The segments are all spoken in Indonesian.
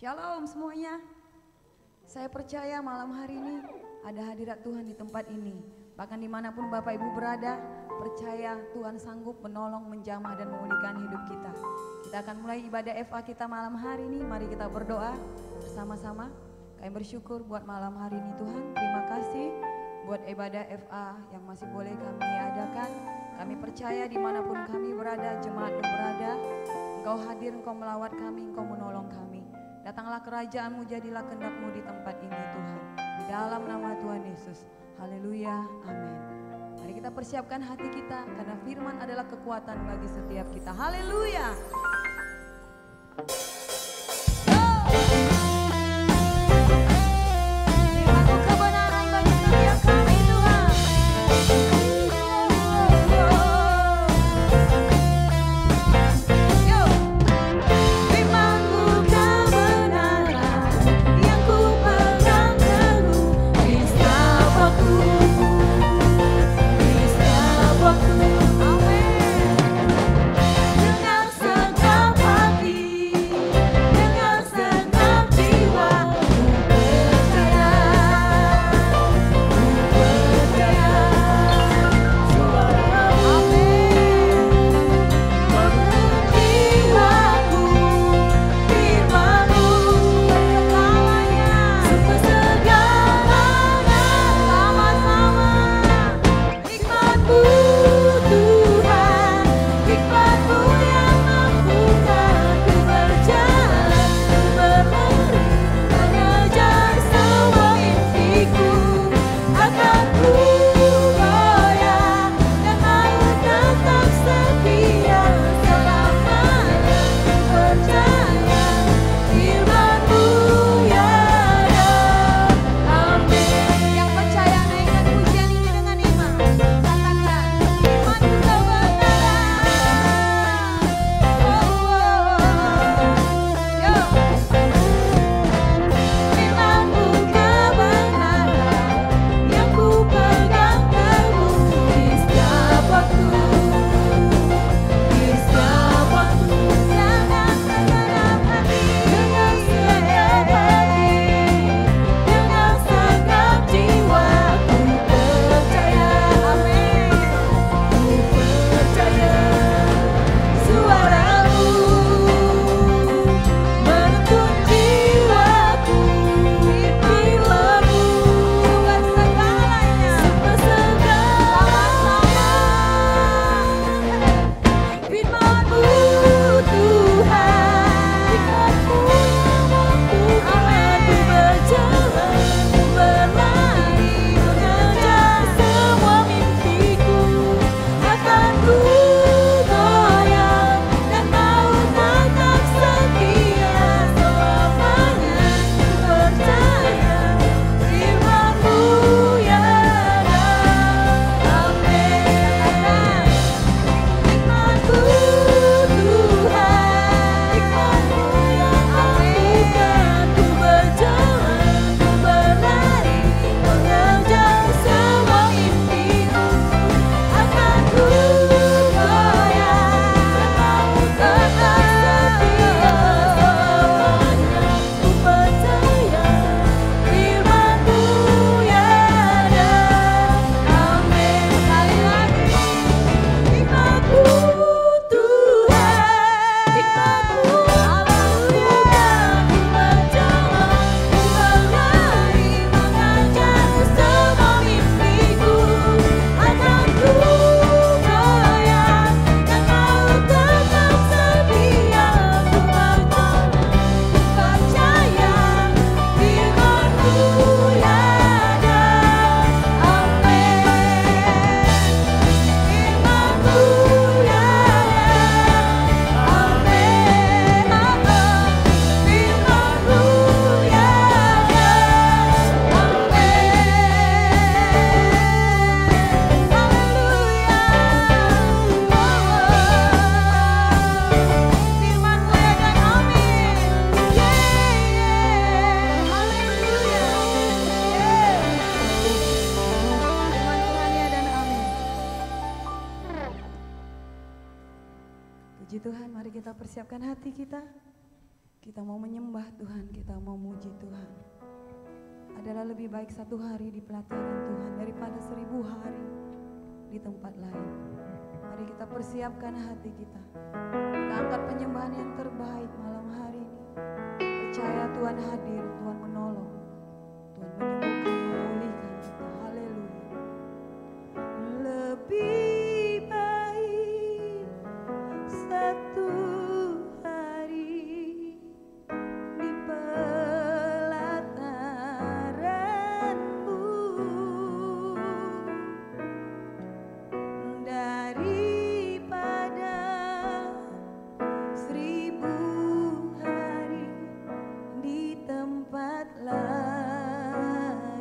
Shalom semuanya. Saya percaya malam hari ini ada hadirat Tuhan di tempat ini. Bahkan dimanapun Bapak Ibu berada, percaya Tuhan sanggup menolong, menjamah dan memulihkan hidup kita. Kita akan mulai ibadah FA kita malam hari ini. Mari kita berdoa bersama-sama. Kami bersyukur buat malam hari ini Tuhan. Terima kasih buat ibadah FA yang masih boleh kami adakan. Kami percaya dimanapun kami berada, jemaat berada, Engkau hadir, Engkau melawat kami, Engkau menolong kami. Datanglah kerajaan-Mu, jadilah kehendak-Mu di tempat ini Tuhan. Di dalam nama Tuhan Yesus. Haleluya, amin. Mari kita persiapkan hati kita karena firman adalah kekuatan bagi setiap kita. Haleluya. Kita mau menyembah Tuhan, kita mau muji Tuhan. Adalah lebih baik satu hari di pelataran Tuhan daripada 1000 hari di tempat lain. Mari kita persiapkan hati kita. Kita angkat penyembahan yang terbaik malam hari ini. Percaya Tuhan hadir, Tuhan menolong, Tuhan menyembuhkan, memulihkan kita. Haleluya. Lebih baik satu hari di pelataran-Mu daripada 1000 hari di tempat lain.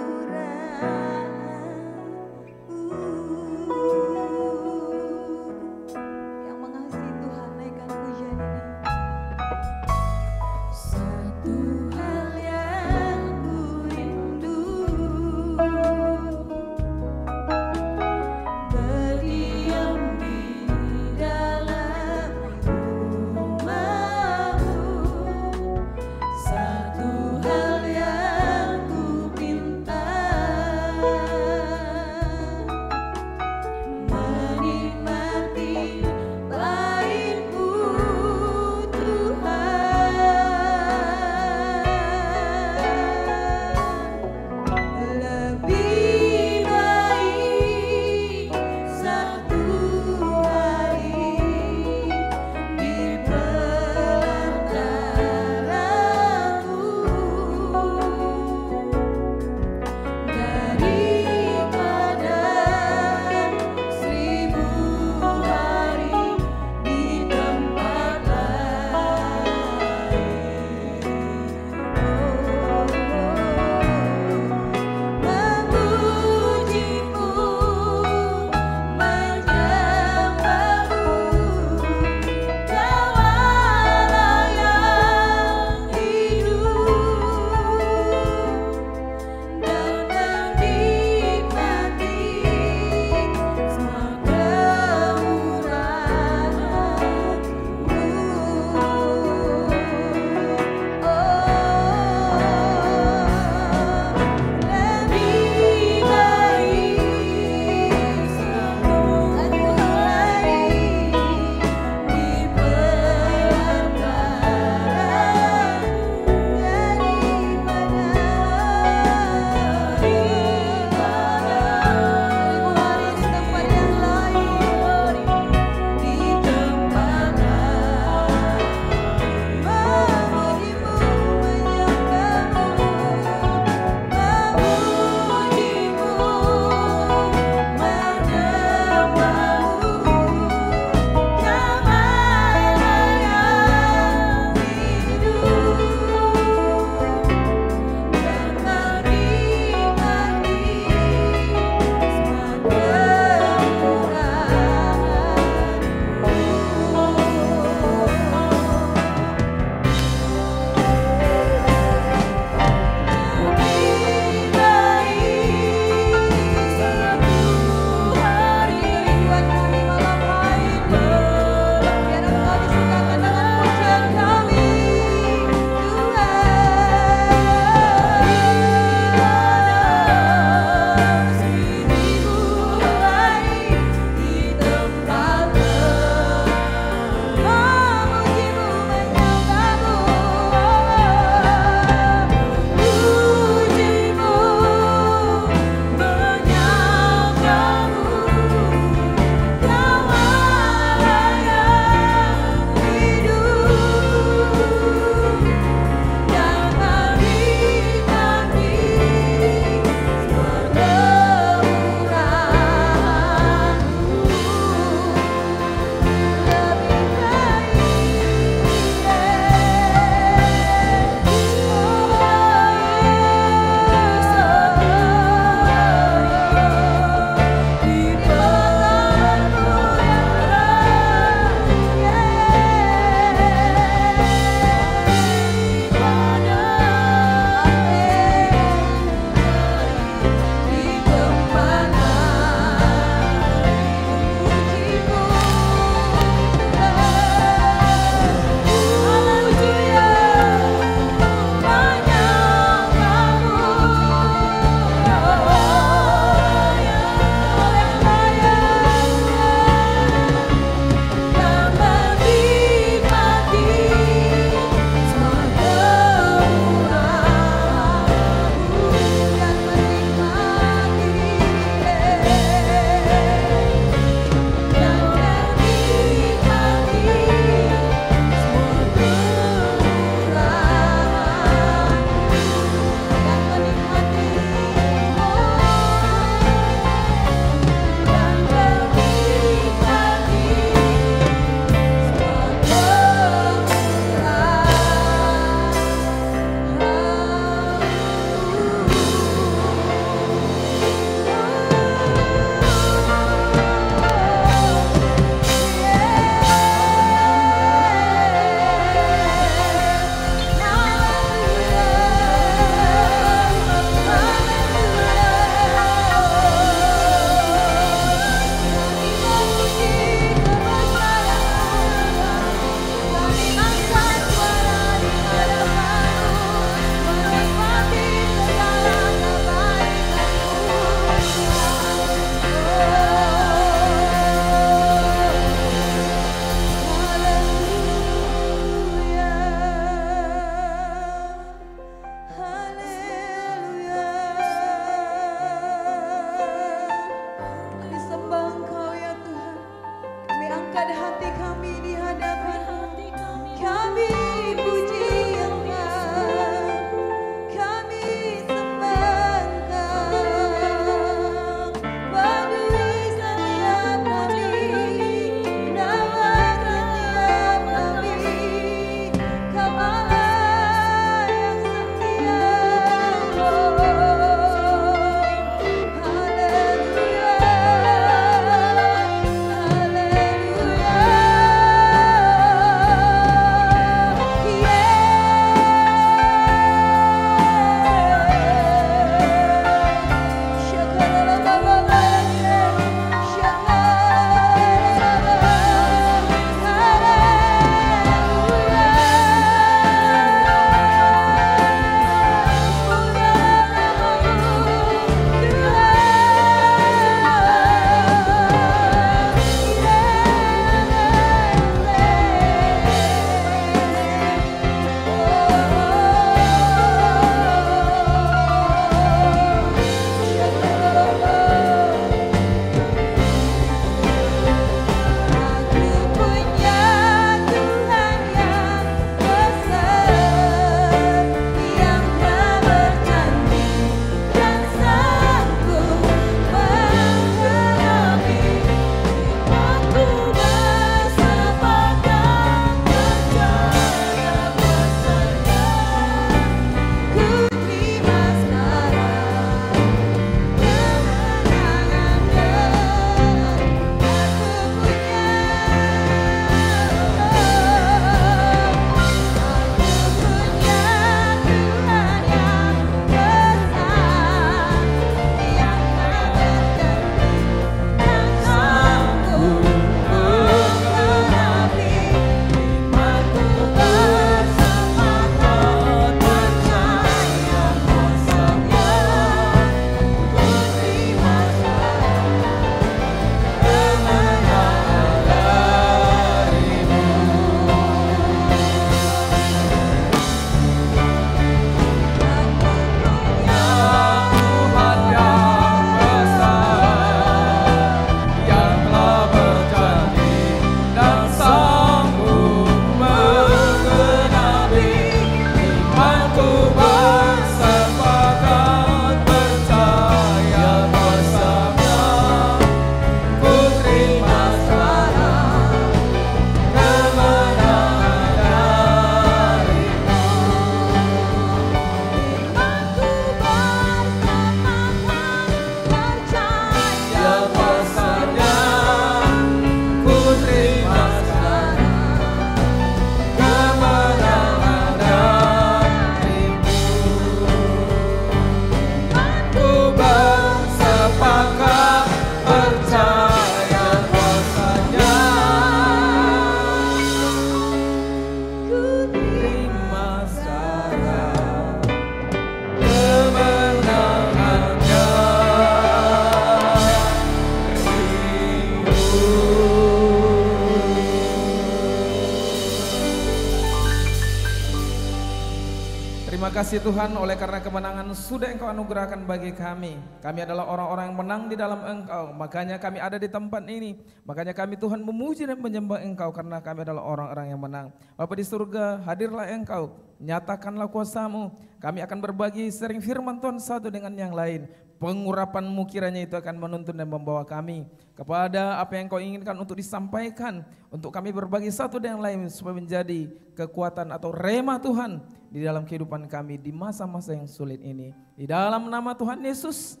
Terima kasih Tuhan oleh karena kemenangan sudah Engkau anugerahkan bagi kami. Kami adalah orang-orang yang menang di dalam Engkau. Makanya kami ada di tempat ini. Makanya kami Tuhan memuji dan menyembah Engkau karena kami adalah orang-orang yang menang. Bapa di surga, hadirlah Engkau. Nyatakanlah kuasa-Mu. Kami akan berbagi sering firman Tuhan satu dengan yang lain. Pengurapan-Mu kiranya itu akan menuntun dan membawa kami kepada apa yang Kau inginkan untuk disampaikan. Untuk kami berbagi satu dengan yang lain supaya menjadi kekuatan atau rema Tuhan di dalam kehidupan kami di masa-masa yang sulit ini. Di dalam nama Tuhan Yesus,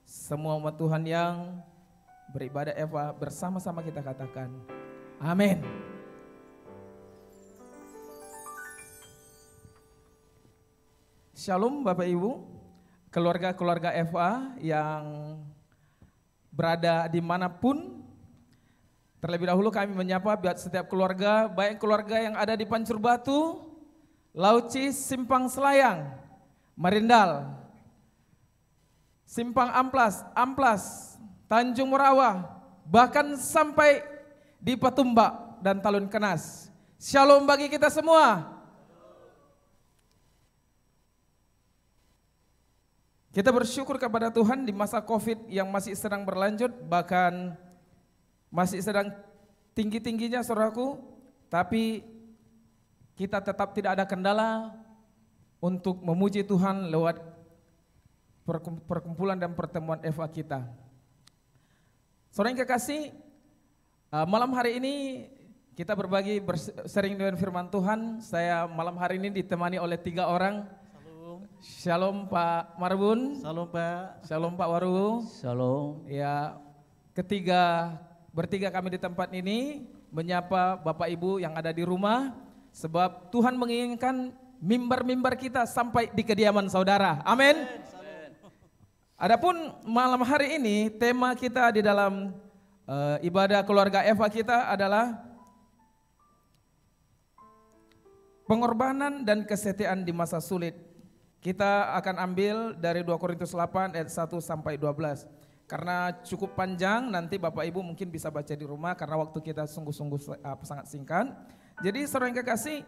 semua umat Tuhan yang beribadah Eva bersama-sama kita katakan amin. Shalom Bapak Ibu, keluarga-keluarga Eva yang berada dimanapun. Terlebih dahulu kami menyapa buat setiap keluarga, baik keluarga yang ada di Pancur Batu, Laucis, Simpang Selayang, Marindal, Simpang Amplas, Tanjung Morawa, bahkan sampai di Patumbak dan Talun Kenas. Shalom bagi kita semua. Kita bersyukur kepada Tuhan di masa COVID yang masih sedang berlanjut, bahkan masih sedang tinggi-tingginya saudaraku, tapi kita tetap tidak ada kendala untuk memuji Tuhan lewat perkumpulan dan pertemuan Eva kita. Saudara yang kekasih, malam hari ini kita berbagi sering dengan firman Tuhan. Saya malam hari ini ditemani oleh 3 orang. Shalom Pak Marbun. Shalom Pak. Shalom Pak Waru. Shalom. Ya, bertiga kami di tempat ini menyapa Bapak Ibu yang ada di rumah, sebab Tuhan menginginkan mimbar-mimbar kita sampai di kediaman saudara. Amin. Adapun malam hari ini tema kita di dalam ibadah keluarga Eva kita adalah pengorbanan dan kesetiaan di masa sulit. Kita akan ambil dari 2 Korintus 8 ayat 1 sampai 12. Karena cukup panjang, nanti Bapak Ibu mungkin bisa baca di rumah karena waktu kita sungguh-sungguh sangat singkat. Jadi saudara yang kekasih,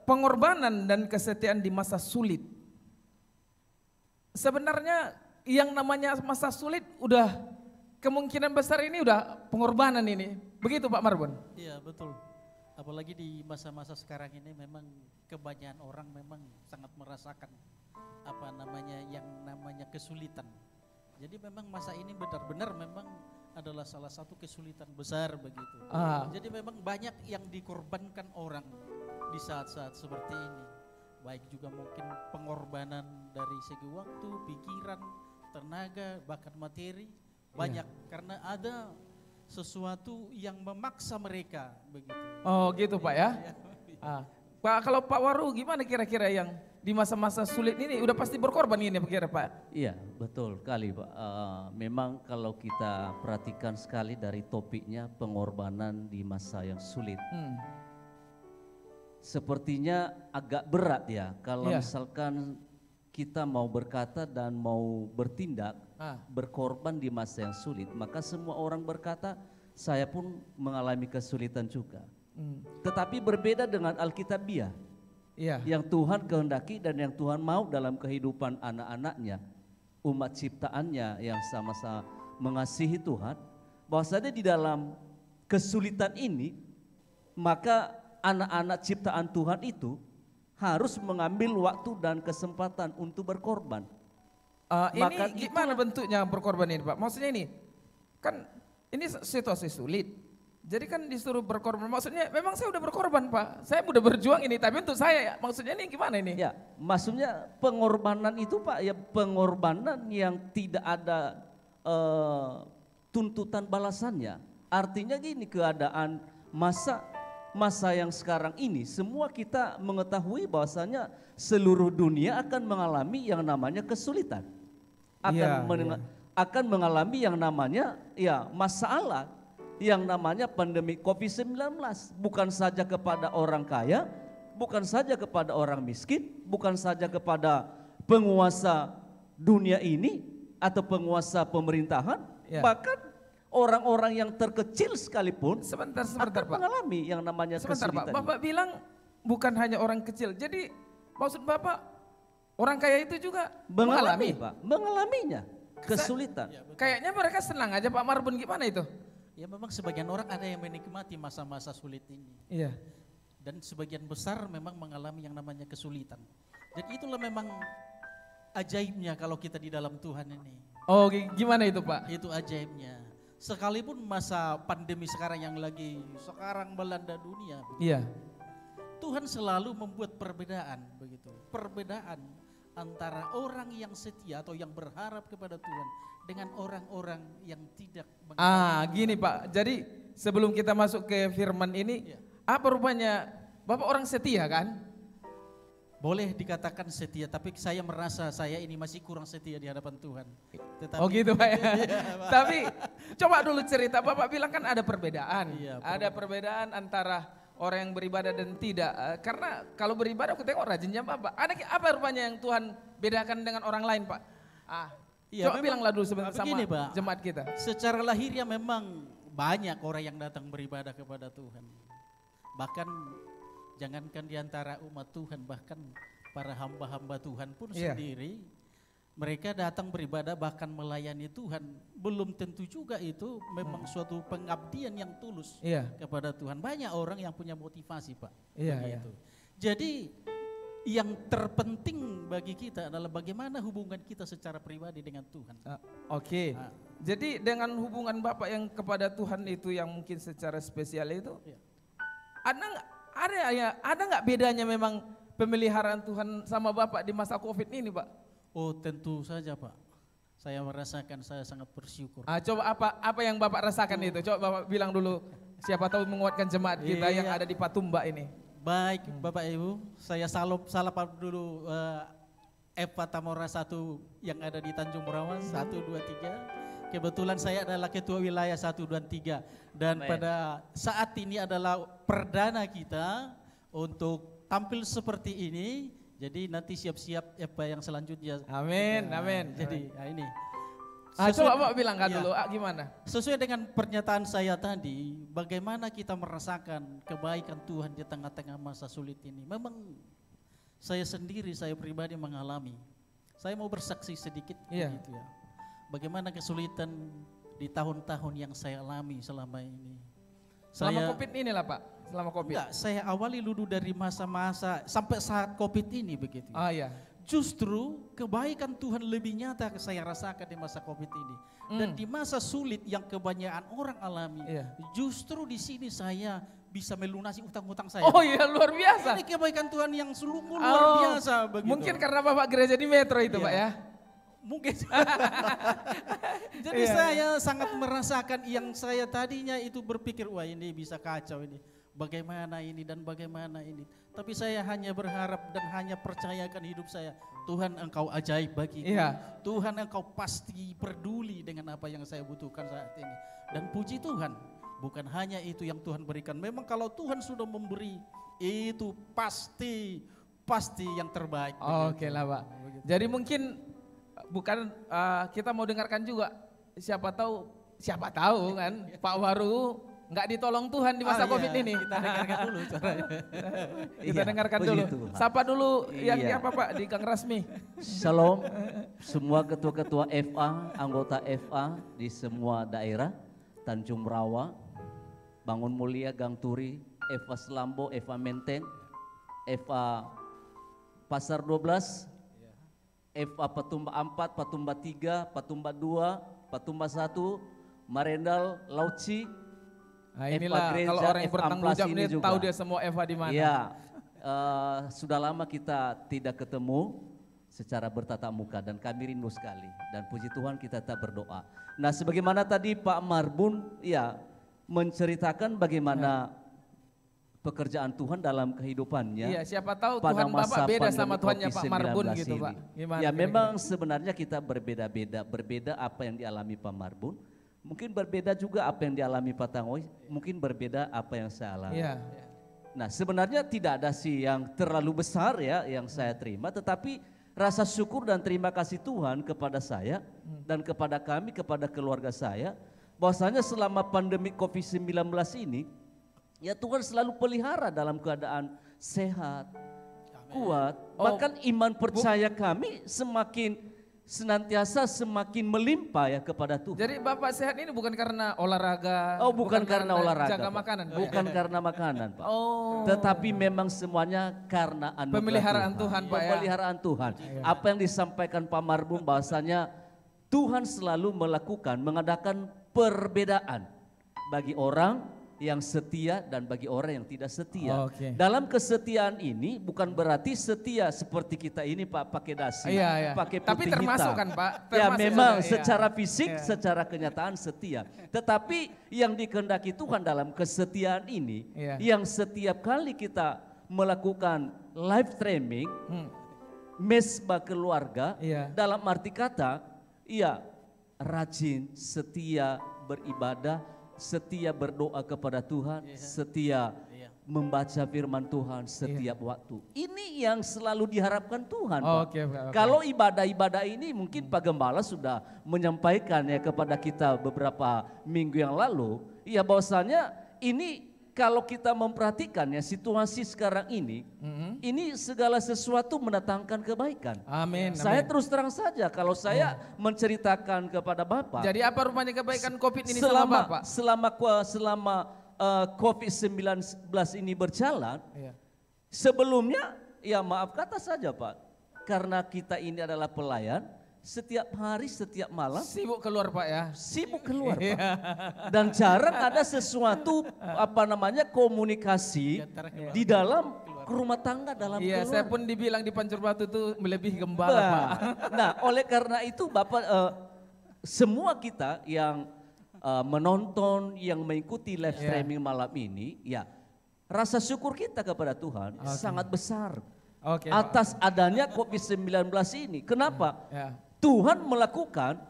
pengorbanan dan kesetiaan di masa sulit. Sebenarnya yang namanya masa sulit udah kemungkinan besar ini udah pengorbanan ini. Begitu Pak Marbun? Iya betul. Apalagi di masa-masa sekarang ini memang kebanyakan orang memang sangat merasakan yang namanya kesulitan. Jadi memang masa ini benar-benar memang adalah salah satu kesulitan besar begitu. Jadi memang banyak yang dikorbankan orang di saat-saat seperti ini. Baik juga mungkin pengorbanan dari segi waktu, pikiran, tenaga, bahkan materi. Banyak karena ada sesuatu yang memaksa mereka begitu. Oh gitu Pak ya. Pak, kalau Pak Waru gimana kira-kira yang di masa-masa sulit ini udah pasti berkorban ini kira Pak? Iya betul kali Pak. Memang kalau kita perhatikan sekali dari topiknya pengorbanan di masa yang sulit. Sepertinya agak berat ya kalau misalkan kita mau berkata dan mau bertindak berkorban di masa yang sulit. Maka semua orang berkata saya pun mengalami kesulitan juga. Tetapi berbeda dengan Alkitabiah. Yang Tuhan kehendaki dan yang Tuhan mau dalam kehidupan anak-anaknya, umat ciptaannya yang sama-sama mengasihi Tuhan, bahwasanya di dalam kesulitan ini maka anak-anak ciptaan Tuhan itu harus mengambil waktu dan kesempatan untuk berkorban. Ini gimana bentuknya berkorban ini Pak? Maksudnya ini kan ini situasi sulit. Jadi kan disuruh berkorban, maksudnya memang saya udah berkorban Pak, saya udah berjuang ini, tapi untuk saya maksudnya ini gimana ini? Ya, maksudnya pengorbanan itu Pak, ya pengorbanan yang tidak ada tuntutan balasannya. Artinya gini, keadaan masa yang sekarang ini, semua kita mengetahui bahwasanya seluruh dunia akan mengalami yang namanya kesulitan, akan mengalami yang namanya masalah. Yang namanya pandemi COVID-19, bukan saja kepada orang kaya, bukan saja kepada orang miskin, bukan saja kepada penguasa dunia ini atau penguasa pemerintahan, bahkan orang-orang yang terkecil sekalipun akan Pak. mengalami yang namanya kesulitan. Pak, Bapak bilang bukan hanya orang kecil, jadi maksud Bapak orang kaya itu juga Mengalami, mengalami? Pak, mengalaminya kesulitan. Kayaknya mereka senang aja Pak Marbun, gimana itu? Ya memang sebagian orang ada yang menikmati masa-masa sulit ini. Iya. Dan sebagian besar memang mengalami yang namanya kesulitan. Dan itulah memang ajaibnya kalau kita di dalam Tuhan ini. Oh gimana itu Pak? Itu ajaibnya. Sekalipun masa pandemi sekarang yang lagi sekarang melanda dunia. Iya. Tuhan selalu membuat perbedaan begitu. Perbedaan antara orang yang setia atau yang berharap kepada Tuhan dengan orang-orang yang tidak mengenal. Gini Pak, jadi sebelum kita masuk ke firman ini, apa rupanya Bapak orang setia kan? Boleh dikatakan setia, tapi saya merasa saya ini masih kurang setia di hadapan Tuhan. Tetapi, Oh gitu Pak ya. Tapi coba dulu cerita, Bapak bilang kan ada perbedaan. Iya, Ada perbedaan antara orang yang beribadah dan tidak. Karena kalau beribadah aku tengok rajinnya Bapak. Ada apa rupanya yang Tuhan bedakan dengan orang lain Pak? Iya, Coba bilanglah dulu sebentar sama begini, Pak. jemaat kita. Secara lahirnya memang banyak orang yang datang beribadah kepada Tuhan. Bahkan jangankan di antara umat Tuhan, bahkan para hamba-hamba Tuhan pun sendiri, mereka datang beribadah bahkan melayani Tuhan. Belum tentu juga itu memang suatu pengabdian yang tulus kepada Tuhan. Banyak orang yang punya motivasi Pak. Iya. Jadi yang terpenting bagi kita adalah bagaimana hubungan kita secara pribadi dengan Tuhan. Oke. Jadi dengan hubungan Bapak yang kepada Tuhan itu yang mungkin secara spesial itu, ada nggak bedanya memang pemeliharaan Tuhan sama Bapak di masa COVID ini Pak? Oh tentu saja Pak. Saya merasakan saya sangat bersyukur. Coba apa yang Bapak rasakan itu? Coba Bapak bilang dulu. Siapa tahu menguatkan jemaat kita yang ada di Patumba ini. Baik Bapak Ibu, saya salap dulu Eva Tamora 1 yang ada di Tanjung Merawas 1, 2, 3. Kebetulan saya adalah ketua wilayah 1, 2, 3. Dan pada saat ini adalah perdana kita untuk tampil seperti ini. Jadi nanti siap-siap Eva yang selanjutnya. Amin, amin. Jadi ini. Coba Bapak bilang dulu gimana? Sesuai dengan pernyataan saya tadi, bagaimana kita merasakan kebaikan Tuhan di tengah-tengah masa sulit ini. Memang saya sendiri, saya pribadi mengalami. Saya mau bersaksi sedikit begitu ya. Bagaimana kesulitan di tahun-tahun yang saya alami selama ini. Selama COVID inilah Pak? Selama COVID? Enggak, saya awali dulu dari masa-masa sampai saat COVID ini begitu. Justru kebaikan Tuhan lebih nyata saya rasakan di masa COVID ini. Dan di masa sulit yang kebanyakan orang alami, justru di sini saya bisa melunasi utang-utang saya. Oh iya, luar biasa. Ini kebaikan Tuhan yang sungguh luar biasa begitu. Mungkin karena Bapak gereja di Metro itu Pak ya? Mungkin. Jadi saya sangat merasakan yang saya tadinya itu berpikir, wah ini bisa kacau ini. Bagaimana ini dan bagaimana ini. Tapi saya hanya berharap dan hanya percayakan hidup saya. Tuhan engkau ajaib bagiku. Tuhan engkau pasti peduli dengan apa yang saya butuhkan saat ini. Dan puji Tuhan, bukan hanya itu yang Tuhan berikan. Memang kalau Tuhan sudah memberi, itu pasti yang terbaik. Oke lah Pak. Jadi mungkin bukan kita mau dengarkan juga. Siapa tahu kan Pak Waru nggak ditolong Tuhan di masa COVID ini. Kita dengarkan dulu caranya. Kita dengarkan dulu. Sapa dulu yang apa Pak di Gang Rasmi. Shalom semua ketua-ketua FA, anggota FA di semua daerah, Tanjung Merawa, Bangun Mulia, Gang Turi, FA Selambo, FA Menteng, FA Pasar 12, FA Patumba 4, Patumba 3, Patumba 2, Patumba 1, Marendal, Lauci. Nah inilah Gereja, kalau orang yang bertanggung jawab ini tahu dia semua Eva di mana. Iya, sudah lama kita tidak ketemu secara bertatap muka dan kami rindu sekali. Dan puji Tuhan kita tetap berdoa. Nah sebagaimana tadi Pak Marbun menceritakan bagaimana pekerjaan Tuhan dalam kehidupannya. Iya, siapa tahu Tuhan Bapak beda sama Tuhannya Pak Marbun gitu Pak. Gimana, memang sebenarnya kita berbeda apa yang dialami Pak Marbun. Mungkin berbeda juga apa yang dialami Pak Tangoy, mungkin berbeda apa yang saya alami. Nah sebenarnya tidak ada sih yang terlalu besar ya yang saya terima, tetapi rasa syukur dan terima kasih Tuhan kepada saya dan kepada kami, kepada keluarga saya, bahwasanya selama pandemi COVID-19 ini, ya Tuhan selalu pelihara dalam keadaan sehat, kuat. Bahkan iman percaya kami senantiasa semakin melimpah ya kepada Tuhan. Jadi Bapak sehat ini bukan karena olahraga. Oh, bukan karena olahraga. Jaga Pak. makanan. Bukan karena makanan, Pak. Oh. Tetapi memang semuanya karena anugerah Pemeliharaan Tuhan, Pak, ya. Pemeliharaan Tuhan. Apa yang disampaikan Pak Marbun bahasanya Tuhan selalu mengadakan perbedaan bagi orang yang setia dan bagi orang yang tidak setia. Oke. Dalam kesetiaan ini bukan berarti setia seperti kita ini Pak, pakai dasi, pakai putih Tapi termasuk hitam. kan Pak? Ya Termasuk memang juga, secara fisik, secara kenyataan setia. Tetapi yang dikehendaki Tuhan dalam kesetiaan ini, yang setiap kali kita melakukan live streaming, mesbah keluarga, dalam arti kata, rajin, setia beribadah, setia berdoa kepada Tuhan, setia membaca firman Tuhan setiap waktu. Ini yang selalu diharapkan Tuhan, Pak. Kalau ibadah-ibadah ini mungkin Pak Gembala sudah menyampaikan ya kepada kita beberapa minggu yang lalu, ya bahwasanya ini kalau kita memperhatikan ya situasi sekarang ini, ini segala sesuatu mendatangkan kebaikan. Amin. Saya terus terang saja kalau saya menceritakan kepada Bapak. Jadi apa rupanya kebaikan COVID ini selama Bapak? Selama COVID-19 ini berjalan, sebelumnya ya maaf kata saja Pak, karena kita ini adalah pelayan, setiap hari, setiap malam sibuk keluar Pak ya. Sibuk keluar Pak. Dan jarang ada sesuatu komunikasi di dalam rumah tangga dalam keluarga. Saya pun dibilang di Pancur Batu itu melebihi gembala Pak. Nah, oleh karena itu Bapak semua kita yang menonton, yang mengikuti live streaming malam ini, ya rasa syukur kita kepada Tuhan sangat besar atas adanya COVID-19 ini. Kenapa? Tuhan melakukan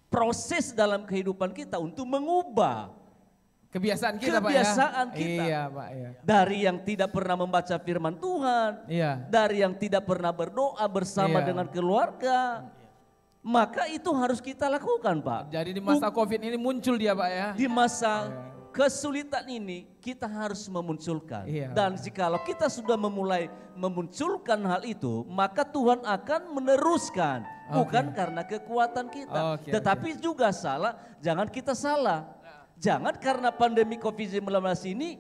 proses dalam kehidupan kita untuk mengubah kebiasaan kita, Pak, kita. Iya, Pak, iya. Dari yang tidak pernah membaca firman Tuhan, dari yang tidak pernah berdoa bersama dengan keluarga, maka itu harus kita lakukan, Pak. Jadi di masa COVID ini muncul dia, Pak ya. Di masa kesulitan ini kita harus memunculkan. Dan jikalau kita sudah memulai memunculkan hal itu, maka Tuhan akan meneruskan. Bukan karena kekuatan kita, tetapi juga jangan kita salah. Jangan karena pandemi COVID-19 ini,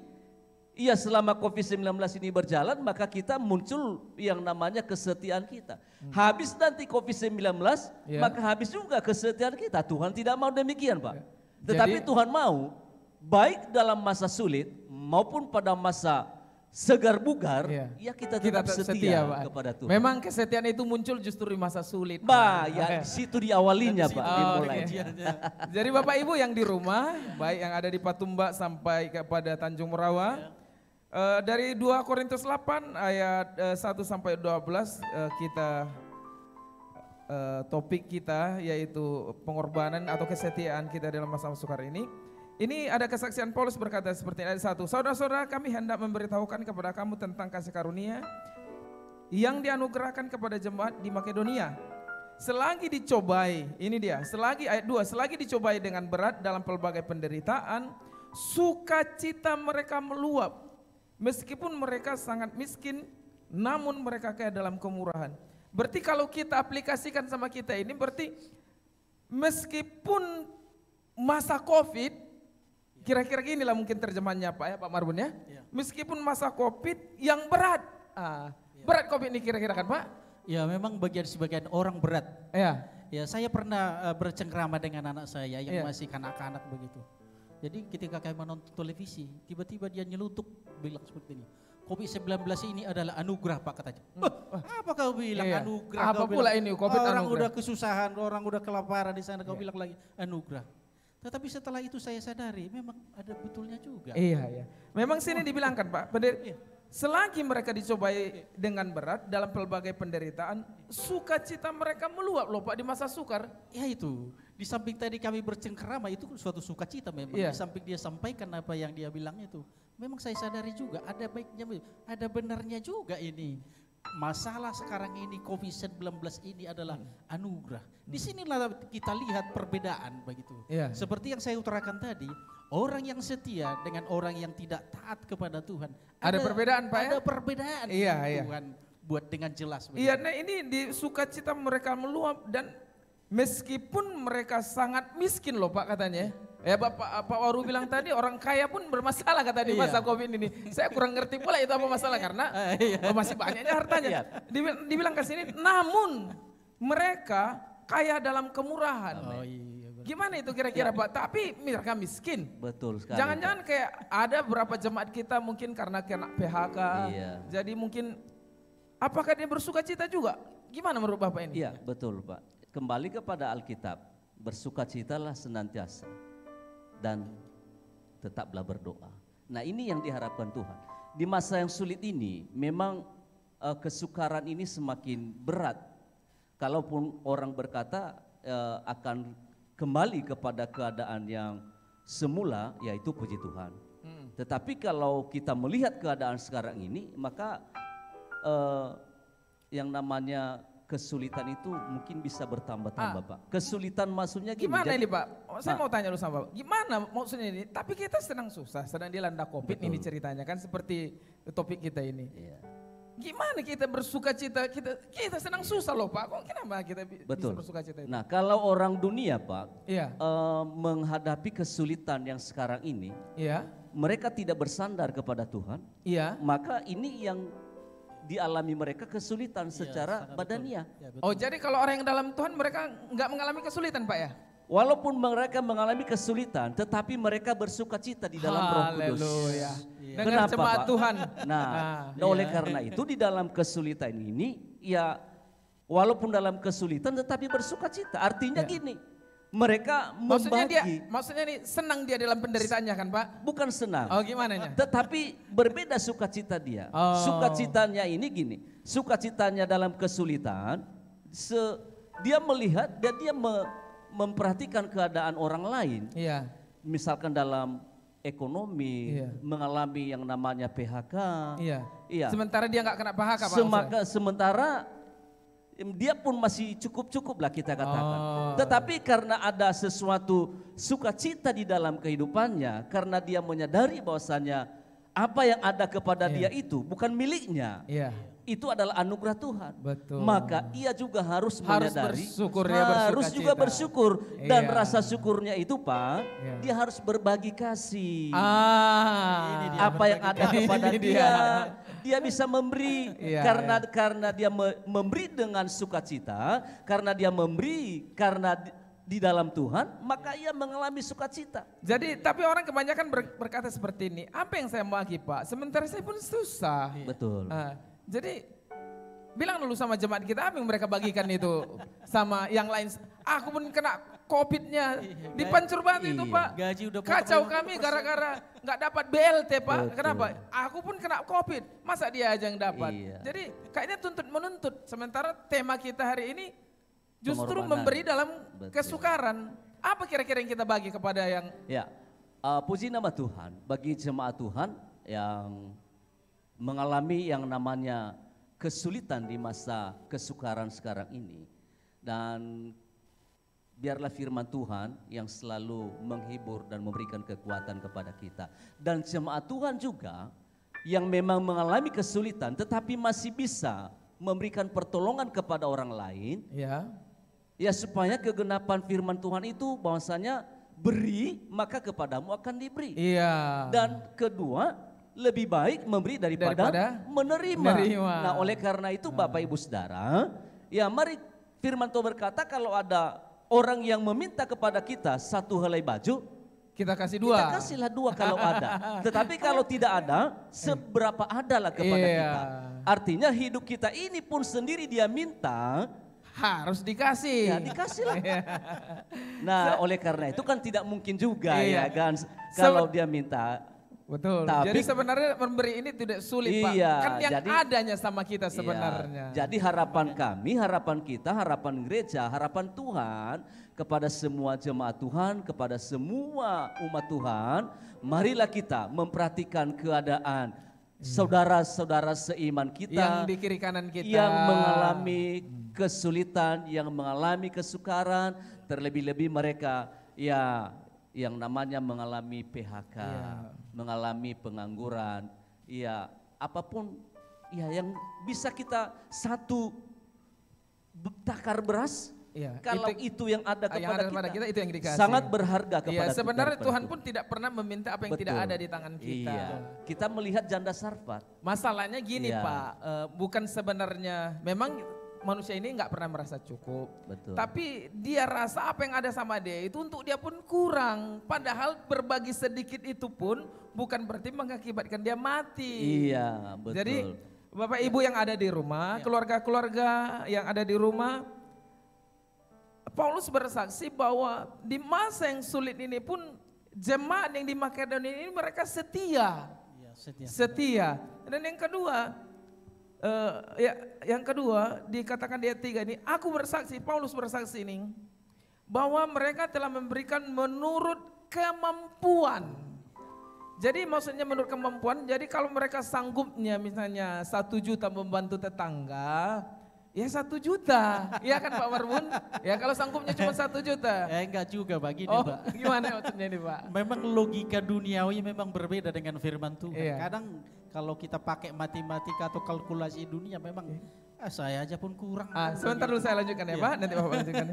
selama COVID-19 ini berjalan, maka kita muncul yang namanya kesetiaan kita. Habis nanti COVID-19, maka habis juga kesetiaan kita. Tuhan tidak mau demikian, Pak. Tetapi Tuhan mau, baik dalam masa sulit maupun pada masa segar bugar, kita tetap setia Pak, kepada Tuhan. Memang kesetiaan itu muncul justru di masa sulit. Di situ diawalinya Pak, dimulai. Jadi Bapak Ibu yang di rumah, baik yang ada di Patumba sampai kepada Tanjung Merawa, dari 2 Korintus 8 ayat 1 sampai 12 kita topik kita yaitu pengorbanan atau kesetiaan kita dalam masa sukar ini. Ini ada kesaksian Paulus berkata seperti ini, ayat 1. Saudara-saudara, kami hendak memberitahukan kepada kamu tentang kasih karunia yang dianugerahkan kepada jemaat di Makedonia. Selagi dicobai, ini dia, ayat 2, selagi dicobai dengan berat dalam pelbagai penderitaan, sukacita mereka meluap. Meskipun mereka sangat miskin, namun mereka kaya dalam kemurahan. Berarti kalau kita aplikasikan sama kita ini, berarti meskipun masa COVID, kira-kira gini lah mungkin terjemahannya Pak ya, Pak Marbun ya. Meskipun masa COVID yang berat, berat COVID ini kira-kira kan Pak? Ya memang sebagian orang berat. Ya saya pernah bercengkrama dengan anak saya yang masih kanak-kanak begitu. Jadi ketika kami menonton televisi, tiba-tiba dia nyelutuk bilang seperti ini. COVID-19 ini adalah anugerah Pak katanya. Apa kau bilang anugerah? Apa pula ini COVID orang anugerah? udah kesusahan, orang udah kelaparan di sana, kau bilang lagi anugerah. Tetapi setelah itu saya sadari memang ada betulnya juga. Iya. Memang sini dibilangkan Pak, selagi mereka dicobai dengan berat dalam pelbagai penderitaan, sukacita mereka meluap loh Pak di masa sukar. Ya itu, di samping tadi kami bercengkerama itu suatu sukacita memang. Di samping dia sampaikan apa yang dia bilang itu, memang saya sadari juga ada baiknya, ada benarnya juga ini. Masalah sekarang ini COVID-19 ini adalah anugerah. Di sinilah kita lihat perbedaan begitu. Seperti yang saya utarakan tadi, orang yang setia dengan orang yang tidak taat kepada Tuhan. Ada perbedaan Pak ya? Ada perbedaan Iya. Tuhan. buat dengan jelas. Iya, nah ini di sukacita mereka meluap dan meskipun mereka sangat miskin loh Pak katanya. Ya Pak Waru bilang tadi orang kaya pun bermasalah kata di masa Covid ini. Saya kurang ngerti pula itu apa masalah karena masih banyaknya hartanya. Dibilang ke sini, namun mereka kaya dalam kemurahan. Gimana itu kira-kira Pak? Tapi mereka miskin. Betul sekali. Jangan-jangan kayak ada beberapa jemaat kita mungkin karena kena PHK. Jadi mungkin apakah dia bersuka cita juga? Gimana menurut Bapak ini? Iya betul Pak. Kembali kepada Alkitab, bersukacitalah senantiasa dan tetaplah berdoa. Nah ini yang diharapkan Tuhan. Di masa yang sulit ini memang kesukaran ini semakin berat. Kalaupun orang berkata akan kembali kepada keadaan yang semula, yaitu puji Tuhan. Tetapi kalau kita melihat keadaan sekarang ini, maka yang namanya kesulitan itu mungkin bisa bertambah-tambah Pak. Kesulitan maksudnya gimana ini Pak? Saya mau tanya dulu sama Bapak. Gimana maksudnya ini? Tapi kita sedang susah, sedang dilanda Covid ini ceritanya kan seperti topik kita ini. Gimana kita bersuka cita? Kita sedang susah loh Pak. Kok kenapa kita bisa bersuka cita itu? Nah kalau orang dunia Pak menghadapi kesulitan yang sekarang ini, mereka tidak bersandar kepada Tuhan. Maka ini yang dialami mereka kesulitan secara badania. Oh jadi kalau orang yang dalam Tuhan mereka nggak mengalami kesulitan Pak ya? Walaupun mereka mengalami kesulitan, tetapi mereka bersuka cita di dalam Roh Kudus. Haleluya. Dengan jemaat Tuhan. Nah, oleh karena itu di dalam kesulitan ini, ya walaupun dalam kesulitan tetapi bersuka cita. Artinya gini, mereka membagi. Maksudnya nih senang dia dalam penderitaannya kan Pak? Bukan senang. Oh gimana nya? Tetapi berbeda sukacita dia. Sukacitanya ini gini, sukacitanya dalam kesulitan, dia melihat dan dia memperhatikan keadaan orang lain. Misalkan dalam ekonomi, mengalami yang namanya PHK. Sementara dia nggak kena PHK Pak? Sementara dia pun masih cukup-cukup lah kita katakan. Tetapi karena ada sesuatu sukacita di dalam kehidupannya, karena dia menyadari bahwasanya apa yang ada kepada dia itu bukan miliknya. Itu adalah anugerah Tuhan. Maka ia juga harus menyadari, harus juga bersyukur. Dan rasa syukurnya itu Pak, dia harus berbagi kasih. Apa yang ada kepada dia bisa memberi. Karena dia memberi dengan sukacita, karena dia memberi karena di dalam Tuhan, maka ia mengalami sukacita. Jadi tapi orang kebanyakan berkata seperti ini, apa yang saya bagi Pak? Sementara saya pun susah. Betul. Jadi bilang dulu sama jemaat kita apa yang mereka bagikan itu sama yang lain. Aku pun kena Covid-nya, dipancur banget itu Pak. Gaji udah kacau kami gara-gara nggak dapat BLT Pak. Kenapa? Aku pun kena Covid, masa dia aja yang dapat. Jadi kayaknya tuntut menuntut. Sementara tema kita hari ini justru memberi dalam kesukaran. Apa kira-kira yang kita bagi kepada yang? Puji nama Tuhan bagi jemaat Tuhan yang mengalami yang namanya kesulitan di masa kesukaran sekarang ini. Dan biarlah firman Tuhan yang selalu menghibur dan memberikan kekuatan kepada kita. Dan jemaat Tuhan juga yang memang mengalami kesulitan tetapi masih bisa memberikan pertolongan kepada orang lain. Ya supaya kegenapan firman Tuhan itu bahwasanya beri maka kepadamu akan diberi. Dan kedua, lebih baik memberi daripada menerima. Nah oleh karena itu Bapak Ibu Saudara, ya mari firman Tuhan berkata kalau ada orang yang meminta kepada kita satu helai baju, kita kasih dua. Kita kasihlah dua kalau ada. Tetapi kalau tidak ada, seberapa adalah kepada kita. Artinya hidup kita ini pun sendiri dia minta, harus dikasih. Ya dikasihlah. Nah oleh karena itu kan tidak mungkin juga ya kan kalau dia minta. Betul. Jadi sebenarnya memberi ini tidak sulit Pak. Kan yang adanya sama kita sebenarnya. Jadi harapan kami, harapan kita, harapan gereja, harapan Tuhan kepada semua jemaat Tuhan, kepada semua umat Tuhan, marilah kita memperhatikan keadaan saudara-saudara seiman kita yang di kiri kanan kita yang mengalami kesulitan, yang mengalami kesukaran, terlebih-lebih mereka yang namanya mengalami PHK, mengalami pengangguran, apapun Ya, yang bisa kita satu takar beras, Iya, kalau itu yang ada kepada kita, itu yang dikasih. sangat berharga kepada Iya, sebenarnya daripada Tuhan pun tidak pernah meminta apa yang tidak Betul. ada di tangan kita. Iya. Kita melihat janda Sarfat. Masalahnya gini Iya. Pak, bukan sebenarnya memang manusia ini nggak pernah merasa cukup. Betul. Tapi dia rasa apa yang ada sama dia itu untuk dia pun kurang. Padahal berbagi sedikit itu pun bukan berarti mengakibatkan dia mati. Iya, betul. Jadi Bapak Ibu yang ada di rumah, keluarga-keluarga yang ada di rumah, Paulus bersaksi bahwa di masa yang sulit ini pun jemaat yang di Makedonia ini mereka setia. Ya, setia. Setia. Dan yang kedua, yang kedua dikatakan di ayat 3 ini, aku bersaksi, Paulus bersaksi ini, bahwa mereka telah memberikan menurut kemampuan. Jadi maksudnya menurut kemampuan, jadi kalau mereka sanggupnya misalnya 1 juta membantu tetangga, ya 1 juta, ya kan Pak Marbun? Ya kalau sanggupnya cuma 1 juta. Enggak juga Pak, gini Oh Pak. gimana maksudnya ini Pak? Memang logika duniawi memang berbeda dengan firman Tuhan. Iya. Kadang kalau kita pakai matematika atau kalkulasi dunia memang saya aja pun kurang. Sebentar dulu saya lanjutkan ya Iya. Pak, nanti Bapak lanjutkan.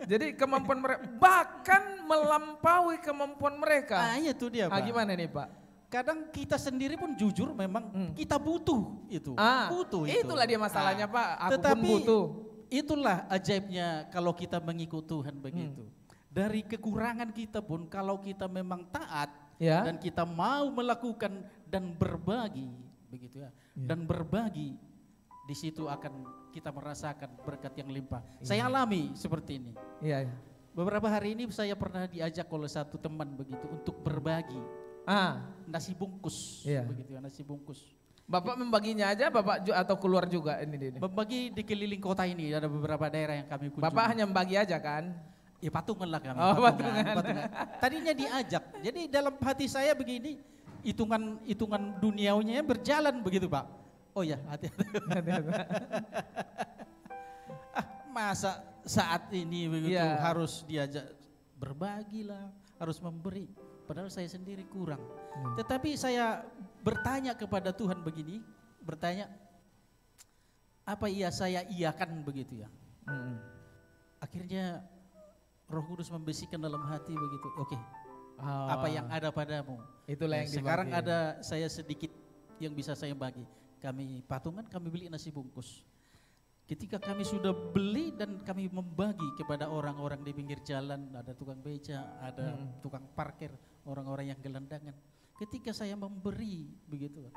Jadi kemampuan mereka bahkan melampaui kemampuan mereka. Itu dia Pak. Gimana nih Pak? Kadang kita sendiri pun jujur memang kita butuh itu. Butuh itu. Itulah dia masalahnya Pak, aku Tetapi pun butuh. itulah ajaibnya kalau kita mengikut Tuhan begitu. Dari kekurangan kita pun kalau kita memang taat Ya. dan kita mau melakukan dan berbagi begitu ya. Dan berbagi di situ akan kita merasakan berkat yang limpah. Saya alami seperti ini. Iya. Beberapa hari ini saya pernah diajak oleh satu teman begitu untuk berbagi nasi bungkus, Iya. begitu ya, nasi bungkus. Bapak membaginya aja, Bapak atau keluar juga ini. Membagi di keliling kota ini ada beberapa daerah yang kami kunjungi. Bapak hanya membagi aja kan? Ya patungan lah kami. Oh, patungan. Tadinya diajak. Jadi dalam hati saya begini, hitungan duniawinya berjalan begitu Pak. Oh ya, hati-hati. Masa saat ini begitu harus diajak berbagilah, harus memberi. Padahal saya sendiri kurang. Tetapi saya bertanya kepada Tuhan begini, apa saya iakan begitu ya. Akhirnya Roh Kudus membisikkan dalam hati begitu. Oke. Apa yang ada padamu. Itulah yang sekarang dibagi. ada saya sedikit yang bisa saya bagi. Kami patungan, kami beli nasi bungkus. Ketika kami sudah beli dan kami membagi kepada orang-orang di pinggir jalan, ada tukang beca, ada tukang parkir, orang-orang yang gelandangan. Ketika saya memberi begitu,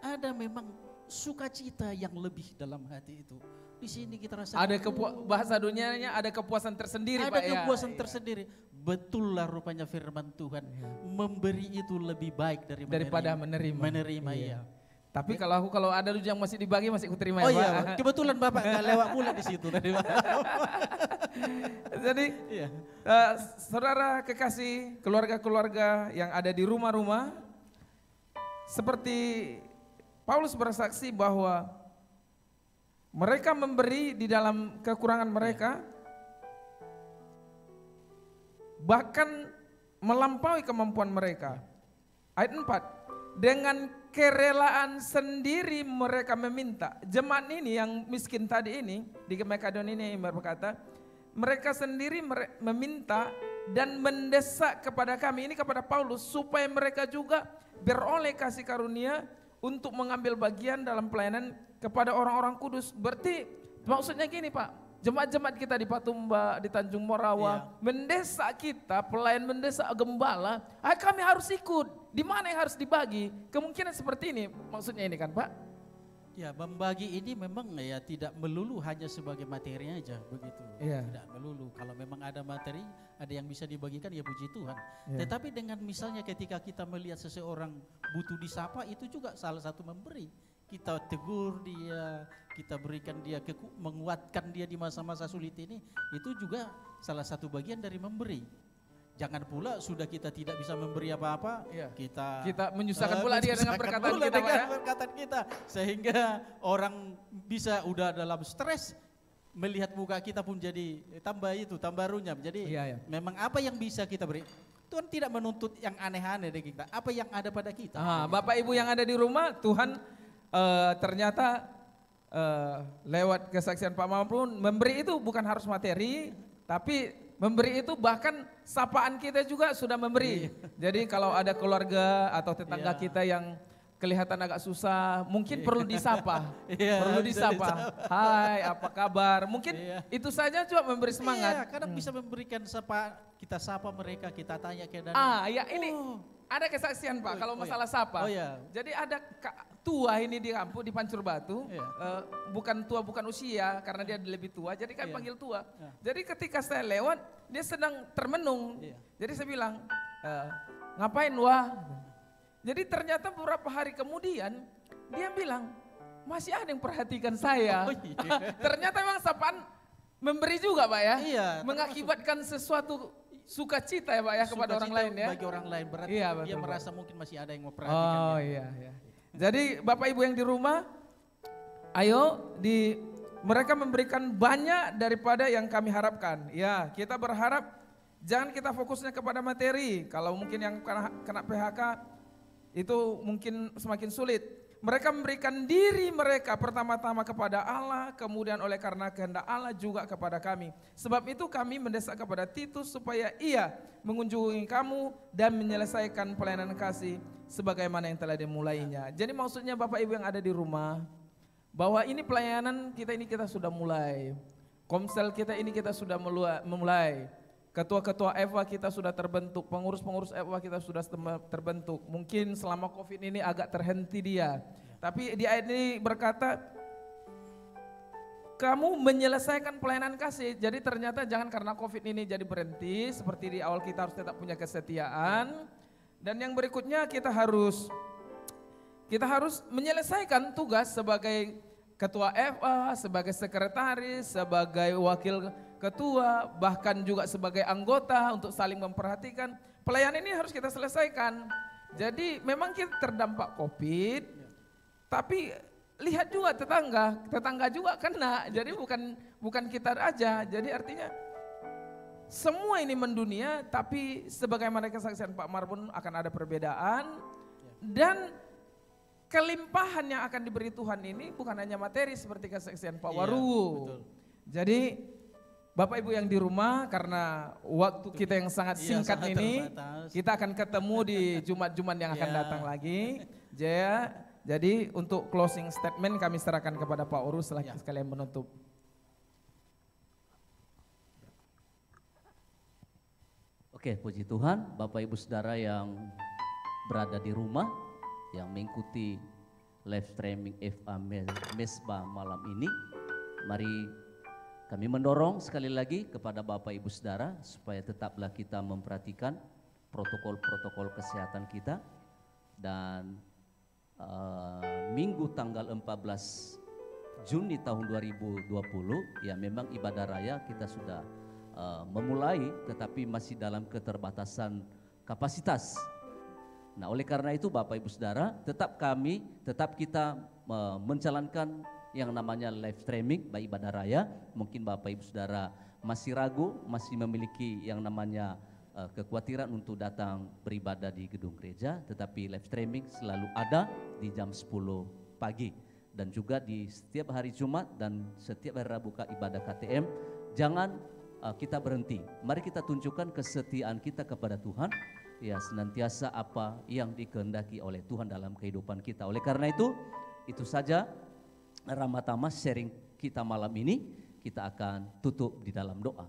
ada memang sukacita yang lebih dalam hati itu. Di sini kita rasakan Ada bahasa dunianya ada kepuasan tersendiri ada Pak ya. kepuasan tersendiri. Betul lah rupanya firman Tuhan. Memberi itu lebih baik daripada menerima. Menerima iya. Tapi kalau ada yang masih dibagi masih kuterima Oh ya Pak. iya, kebetulan Bapak nggak lewat pula di situ tadi Pak. Jadi saudara kekasih, keluarga-keluarga yang ada di rumah-rumah, seperti Paulus bersaksi bahwa mereka memberi di dalam kekurangan mereka, bahkan melampaui kemampuan mereka. Ayat 4, dengan kerelaan sendiri mereka meminta. Jemaat ini yang miskin tadi ini, di Makedonia ini berkata, mereka sendiri meminta dan mendesak kepada kami, ini kepada Paulus, supaya mereka juga beroleh kasih karunia untuk mengambil bagian dalam pelayanan kepada orang-orang kudus. Berarti maksudnya gini Pak, jemaat-jemaat kita di Patumba, di Tanjung Morawa, mendesak kita, pelayan mendesak gembala, kami harus ikut. Di mana yang harus dibagi? Kemungkinan seperti ini, maksudnya ini kan Pak? Ya, membagi ini memang ya tidak melulu hanya sebagai materi aja begitu. Iya. Tidak melulu. Kalau memang ada materi, ada yang bisa dibagikan ya puji Tuhan. Iya. Tetapi dengan misalnya ketika kita melihat seseorang butuh disapa, itu juga salah satu memberi. Kita tegur dia, kita berikan dia, menguatkan dia di masa-masa sulit ini, itu juga salah satu bagian dari memberi. Jangan pula sudah kita tidak bisa memberi apa-apa, kita menyusahkan pula dia dengan perkataan kita, Pak ya. Perkataan kita, sehingga orang bisa udah dalam stres, melihat muka kita pun jadi tambah runyam. Jadi memang apa yang bisa kita beri, Tuhan tidak menuntut yang aneh-aneh dari kita, apa yang ada pada kita. Bapak Ibu yang ada di rumah, Tuhan ternyata lewat kesaksian Pak Mampun, memberi itu bukan harus materi, tapi memberi itu bahkan sapaan kita juga sudah memberi. Jadi kalau ada keluarga atau tetangga kita yang kelihatan agak susah, mungkin perlu disapa, perlu disapa. Hai, apa kabar? Mungkin itu saja juga memberi semangat. Kadang bisa memberikan kita sapa mereka, kita tanya ke dan. Ini ada kesaksian Pak, kalau masalah sapa. Jadi ada tua ini di kampung di Pancur Batu, bukan tua bukan usia karena dia lebih tua, jadi kami panggil tua. Jadi ketika saya lewat, dia sedang termenung. Jadi saya bilang, ngapain wah? Jadi ternyata beberapa hari kemudian dia bilang, masih ada yang perhatikan saya. Ternyata memang sapaan memberi juga Pak ya, mengakibatkan sesuatu sukacita ya Pak ya kepada orang lain ya. Bagi orang lain berarti dia merasa mungkin masih ada yang memperhatikan. Oh iya. Jadi Bapak Ibu yang di rumah, ayo mereka memberikan banyak daripada yang kami harapkan. Ya, kita berharap jangan kita fokusnya kepada materi. Kalau mungkin yang kena PHK itu mungkin semakin sulit. Mereka memberikan diri mereka pertama-tama kepada Allah, kemudian oleh karena kehendak Allah juga kepada kami. Sebab itu kami mendesak kepada Titus supaya ia mengunjungi kamu dan menyelesaikan pelayanan kasih sebagaimana yang telah dimulainya. Jadi maksudnya Bapak Ibu yang ada di rumah, bahwa ini pelayanan kita sudah mulai. Komsel kita ini kita sudah memulai. Ketua-ketua EVA kita sudah terbentuk, pengurus-pengurus EVA kita sudah terbentuk. Mungkin selama COVID ini agak terhenti dia. Tapi di ayat ini berkata, kamu menyelesaikan pelayanan kasih. Jadi ternyata jangan karena COVID ini jadi berhenti. Seperti di awal kita harus tetap punya kesetiaan. Dan yang berikutnya kita harus menyelesaikan tugas sebagai ketua FA, sebagai sekretaris, sebagai wakil ketua, bahkan juga sebagai anggota untuk saling memperhatikan. Pelayanan ini harus kita selesaikan. Jadi memang kita terdampak COVID, tapi lihat juga tetangga juga kena. Jadi bukan kita aja. Jadi artinya semua ini mendunia, tapi sebagaimana kesaksian Pak Marbun akan ada perbedaan dan kelimpahan yang akan diberi Tuhan ini bukan hanya materi seperti kesaksian Pak Waru. Jadi Bapak Ibu yang di rumah, karena waktu kita yang sangat singkat ini, kita akan ketemu di Jumat-Jumat yang akan datang lagi. Jadi untuk closing statement kami serahkan kepada Pak Uru setelah sekalian menutup. Oke, puji Tuhan, Bapak Ibu Saudara yang berada di rumah, yang mengikuti live streaming FA Mesbah malam ini, mari kami mendorong sekali lagi kepada Bapak Ibu Saudara supaya tetaplah kita memperhatikan protokol-protokol kesehatan kita. Dan Minggu tanggal 14 Juni tahun 2020 ya memang ibadah raya kita sudah memulai, tetapi masih dalam keterbatasan kapasitas. Nah oleh karena itu Bapak Ibu Saudara tetap kita menjalankan yang namanya live streaming baik ibadah raya. Mungkin Bapak Ibu Saudara masih ragu, masih memiliki yang namanya kekhawatiran untuk datang beribadah di gedung gereja, tetapi live streaming selalu ada di jam 10 pagi dan juga di setiap hari Jumat dan setiap hari Rabu ibadah KTM. Jangan kita berhenti, mari kita tunjukkan kesetiaan kita kepada Tuhan, ya senantiasa apa yang dikehendaki oleh Tuhan dalam kehidupan kita. Oleh karena itu saja Ramatama sharing kita malam ini, kita akan tutup di dalam doa.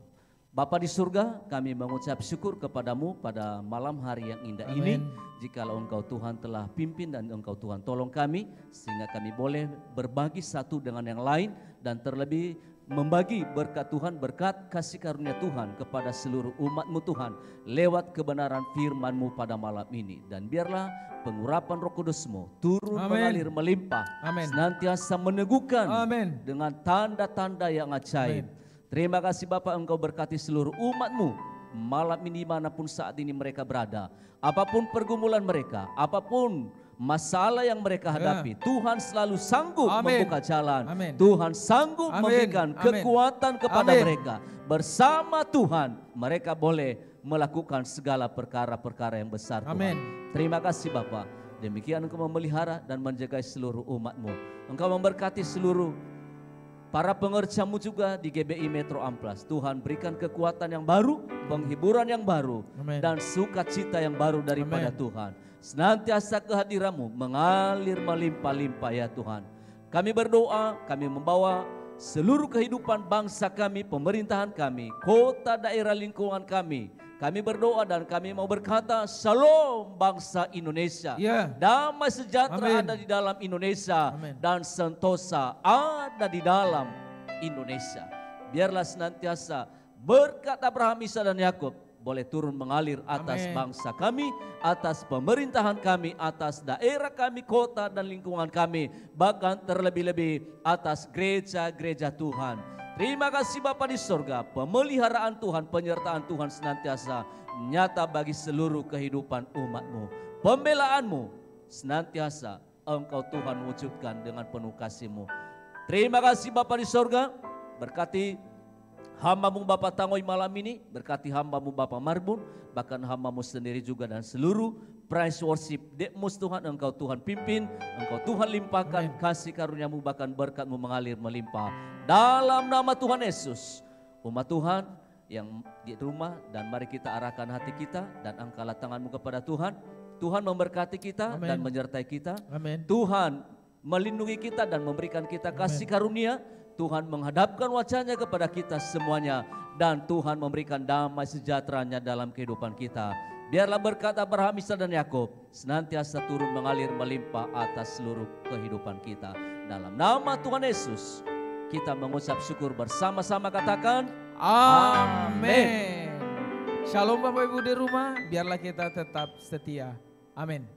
Bapa di surga, kami mengucap syukur kepadamu pada malam hari yang indah ini. Jikalau Engkau Tuhan telah pimpin dan Engkau Tuhan tolong kami, sehingga kami boleh berbagi satu dengan yang lain dan terlebih membagi berkat Tuhan, berkat kasih karunia Tuhan kepada seluruh umat-Mu Tuhan lewat kebenaran firman-Mu pada malam ini. Dan biarlah pengurapan Roh Kudus-Mu turun mengalir melimpah, senantiasa meneguhkan dengan tanda-tanda yang ajaib. Terima kasih Bapak, Engkau berkati seluruh umat-Mu malam ini manapun saat ini mereka berada. Apapun pergumulan mereka, apapun masalah yang mereka hadapi, Tuhan selalu sanggup membuka jalan. Tuhan sanggup memberikan kekuatan kepada mereka. Bersama Tuhan mereka boleh melakukan segala perkara-perkara yang besar Tuhan. Terima kasih Bapa. Demikian Engkau memelihara dan menjaga seluruh umat-Mu. Engkau memberkati seluruh para pengerjamu juga di GBI Metro Amplas. Tuhan berikan kekuatan yang baru, penghiburan yang baru, Amen. dan sukacita yang baru daripada Amen. Tuhan. Senantiasa kehadiran-Mu mengalir melimpah-limpah ya Tuhan. Kami berdoa, kami membawa seluruh kehidupan bangsa kami, pemerintahan kami, kota, daerah, lingkungan kami. Kami berdoa dan kami mau berkata, Shalom bangsa Indonesia. Ya. Damai sejahtera Amin. ada di dalam Indonesia. Amin. Dan sentosa ada di dalam Indonesia. Biarlah senantiasa berkat Abraham, Ishak dan Yakub boleh turun mengalir atas Amin. bangsa kami, atas pemerintahan kami, atas daerah kami, kota dan lingkungan kami, bahkan terlebih-lebih atas gereja-gereja Tuhan. Terima kasih Bapa di sorga, pemeliharaan Tuhan, penyertaan Tuhan senantiasa nyata bagi seluruh kehidupan umat-Mu. Pembelaan-Mu senantiasa Engkau Tuhan wujudkan dengan penuh kasih-Mu. Terima kasih Bapa di sorga, berkati hamba-Mu Bapa Tangoy malam ini, berkati hamba-Mu Bapa Marbun, bahkan hamba-Mu sendiri juga dan seluruh praise worship Dekmus Tuhan, Engkau Tuhan pimpin, Engkau Tuhan limpahkan. Amin. Kasih karunia-Mu bahkan berkat-Mu mengalir melimpah. Dalam nama Tuhan Yesus, umat Tuhan yang di rumah, dan mari kita arahkan hati kita dan angkatlah tangan-Mu kepada Tuhan. Tuhan memberkati kita. Amin. Dan menyertai kita. Amin. Tuhan melindungi kita dan memberikan kita kasih karunia. Tuhan menghadapkan wajahnya kepada kita semuanya, dan Tuhan memberikan damai sejahteranya dalam kehidupan kita. Biarlah berkat Abraham, Ishak dan Yakub senantiasa turun mengalir melimpah atas seluruh kehidupan kita. Dalam nama Tuhan Yesus kita mengucap syukur bersama-sama, katakan Amin. Shalom Bapak Ibu di rumah, biarlah kita tetap setia. Amin.